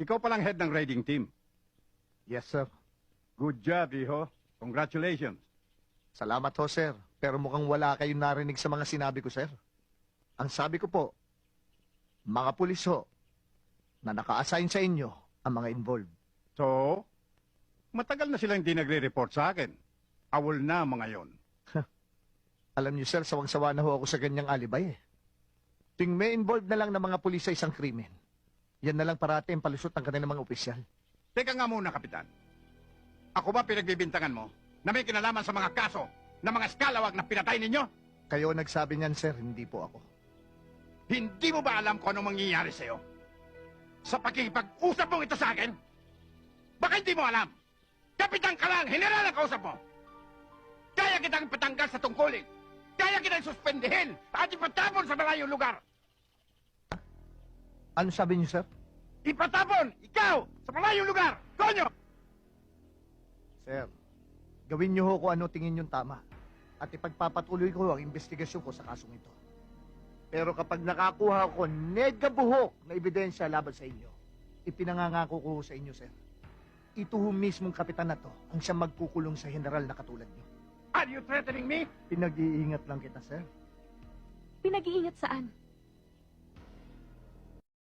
Ikaw palang head ng raiding team. Yes, sir. Good job, iho. Congratulations. Salamat ho, sir. Pero mukhang wala kayong narinig sa mga sinabi ko, sir. Ang sabi ko po, mga pulis ho, na naka-assign sa inyo ang mga involved. So, matagal na silang di nagre-report sa akin. Awol na mga yon. Alam niyo, sir, sawang-sawa na ho ako sa ganyang alibay eh. Ting may involved na lang ng mga pulis sa isang krimen. Yan na lang parati ang palusot ng kanilang mga opisyal. Teka nga muna, Kapitan. Ako ba pinagbibintangan mo na may kinalaman sa mga kaso na mga skalawag na pinatay ninyo? Kayo nagsabi niyan, sir, hindi po ako. Hindi mo ba alam kung anong mangyayari sa'yo? Sa pakikipag-usap mong ito sa akin? Baka hindi mo alam. Kapitan ka lang, general ang kausap mo. Kaya kitang patanggal sa tungkulin. Kaya kitang suspendihin at ipatapon sa malayong lugar. Ano sabi niyo, sir? Ipatapon, ikaw, sa malayong lugar. Konyo! Sir, gawin niyo ho kung ano tingin niyong tama. At ipagpapatuloy ko ang investigasyon ko sa kasong ito. Pero kapag nakakuha ko negabuhok na ebidensya laban sa inyo, ipinangangako ko sa inyo, sir. Ito ho mismong kapitan na to ang siyang magkukulong sa general na katulad niyo. Are you threatening me? Pinag-iingat lang kita, sir. Pinag-iingat saan?